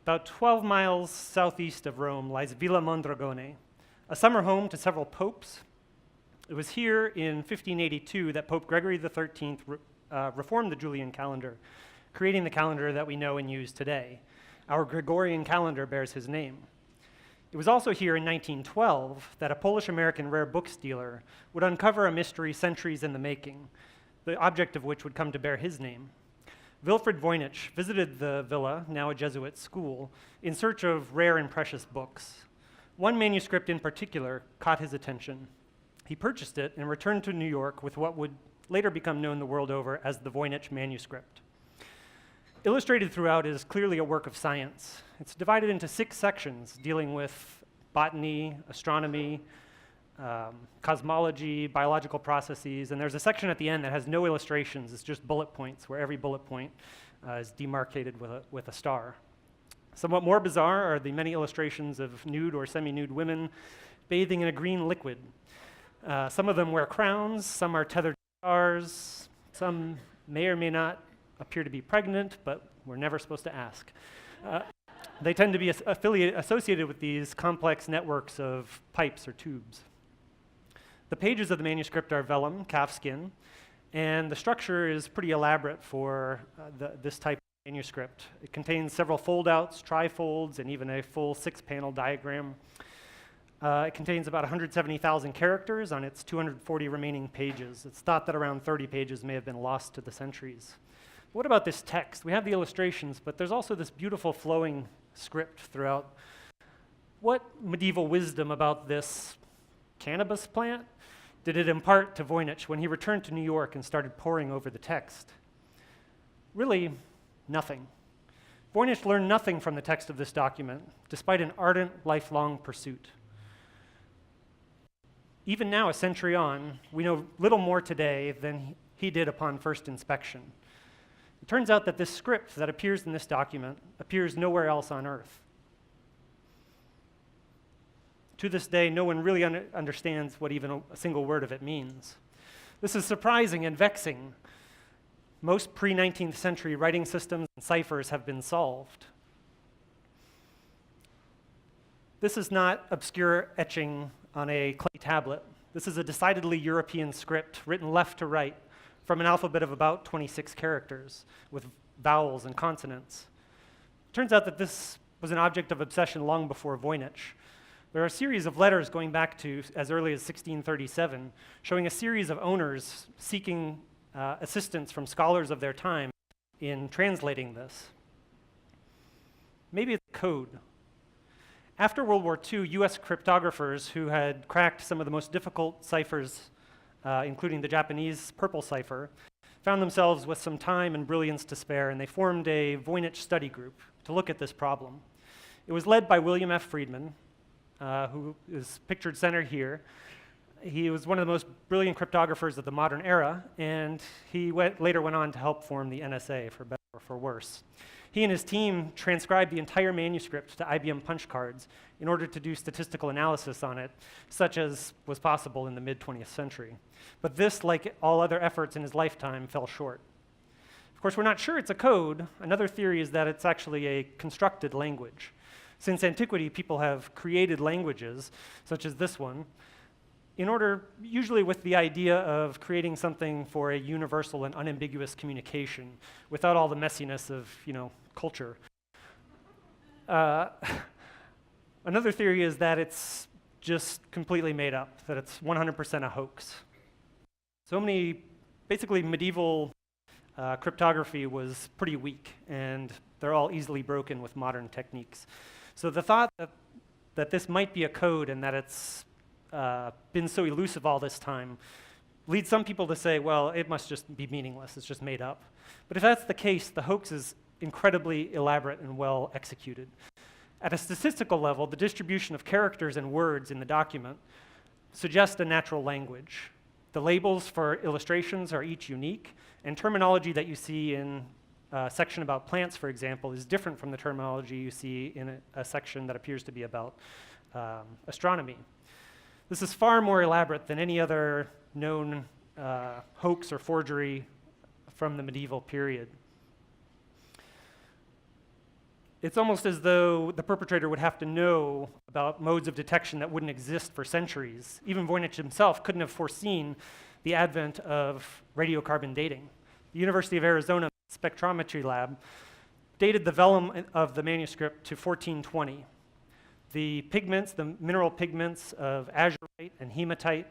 About 12 miles southeast of Rome lies Villa Mondragone, a summer home to several popes. It was here in 1582 that Pope Gregory XIII reformed the Julian calendar, creating the calendar that we know and use today. Our Gregorian calendar bears his name. It was also here in 1912 that a Polish-American rare books dealer would uncover a mystery centuries in the making, the object of which would come to bear his name. Wilfrid Voynich visited the villa, now a Jesuit school, in search of rare and precious books. One manuscript in particular caught his attention. He purchased it and returned to New York with what would later become known the world over as the Voynich Manuscript. Illustrated throughout is clearly a work of science. It's divided into 6 sections dealing with botany, astronomy, cosmology, biological processes, and there's a section at the end that has no illustrations. It's just bullet points where every bullet point is demarcated with a star. Somewhat more bizarre are the many illustrations of nude or semi-nude women bathing in a green liquid. Some of them wear crowns, some are tethered to stars, some may or may not appear to be pregnant, but we're never supposed to ask. They tend to be associated with these complex networks of pipes or tubes. The pages of the manuscript are vellum, calfskin, and the structure is pretty elaborate for this type of manuscript. It contains several fold-outs, trifolds, and even a full 6-panel diagram. It contains about 170,000 characters on its 240 remaining pages. It's thought that around 30 pages may have been lost to the centuries. What about this text? We have the illustrations, but there's also this beautiful flowing script throughout. What medieval wisdom about this cannabis plant did it impart to Voynich when he returned to New York and started poring over the text? Really, nothing. Voynich learned nothing from the text of this document, despite an ardent, lifelong pursuit. Even now, a century on, we know little more today than he did upon first inspection. It turns out that this script that appears in this document appears nowhere else on Earth. To this day, no one really understands what even a single word of it means. This is surprising and vexing. Most pre-19th century writing systems and ciphers have been solved. This is not obscure etching on a clay tablet. This is a decidedly European script written left to right from an alphabet of about 26 characters with vowels and consonants. It turns out that this was an object of obsession long before Voynich. There are a series of letters going back to as early as 1637, showing a series of owners seeking assistance from scholars of their time in translating this. Maybe it's code. After World War II, US cryptographers who had cracked some of the most difficult ciphers, including the Japanese purple cipher, found themselves with some time and brilliance to spare, and they formed a Voynich study group to look at this problem. It was led by William F. Friedman, who is pictured center here. He was one of the most brilliant cryptographers of the modern era, and he later went on to help form the NSA, for better or for worse. He and his team transcribed the entire manuscript to IBM punch cards in order to do statistical analysis on it, such as was possible in the mid-20th century. But this, like all other efforts in his lifetime, fell short. Of course, we're not sure it's a code. Another theory is that it's actually a constructed language. Since antiquity, people have created languages, such as this one, in order, usually with the idea of creating something for a universal and unambiguous communication without all the messiness of, culture. Another theory is that it's just completely made up, that it's 100% a hoax. Basically medieval cryptography was pretty weak, and they're all easily broken with modern techniques. So the thought that this might be a code and that it's been so elusive all this time leads some people to say, well, it must just be meaningless, it's just made up. But if that's the case, the hoax is incredibly elaborate and well executed. At a statistical level, the distribution of characters and words in the document suggests a natural language. The labels for illustrations are each unique, and terminology that you see in a section about plants, for example, is different from the terminology you see in a section that appears to be about astronomy. This is far more elaborate than any other known hoax or forgery from the medieval period. It's almost as though the perpetrator would have to know about modes of detection that wouldn't exist for centuries. Even Voynich himself couldn't have foreseen the advent of radiocarbon dating. The University of Arizona spectrometry lab dated the vellum of the manuscript to 1420. The pigments, the mineral pigments of azurite and hematite,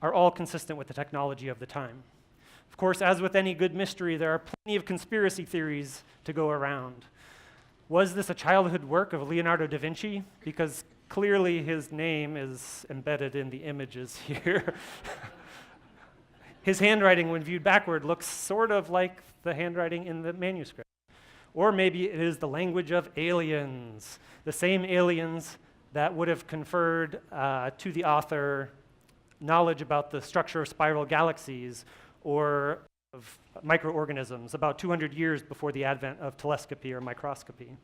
are all consistent with the technology of the time. Of course, as with any good mystery, there are plenty of conspiracy theories to go around. Was this a childhood work of Leonardo da Vinci? Because clearly his name is embedded in the images here. His handwriting, when viewed backward, looks sort of like the handwriting in the manuscript. Or maybe it is the language of aliens, the same aliens that would have conferred to the author knowledge about the structure of spiral galaxies or of microorganisms about 200 years before the advent of telescopy or microscopy.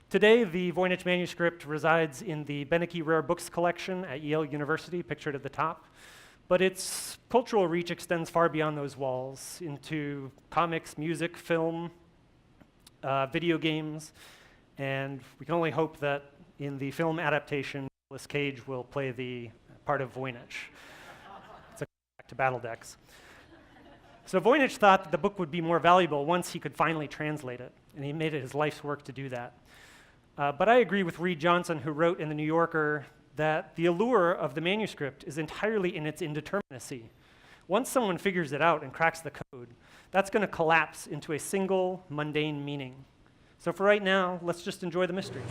Today, the Voynich manuscript resides in the Beneke Rare Books collection at Yale University, pictured at the top. But its cultural reach extends far beyond those walls into comics, music, film, video games, and we can only hope that in the film adaptation, Nicolas Cage will play the part of Voynich. It's a back to battle decks. So Voynich thought that the book would be more valuable once he could finally translate it, and he made it his life's work to do that. But I agree with Reed Johnson, who wrote in The New Yorker that the allure of the manuscript is entirely in its indeterminacy. Once someone figures it out and cracks the code, that's going to collapse into a single mundane meaning. So for right now, let's just enjoy the mystery.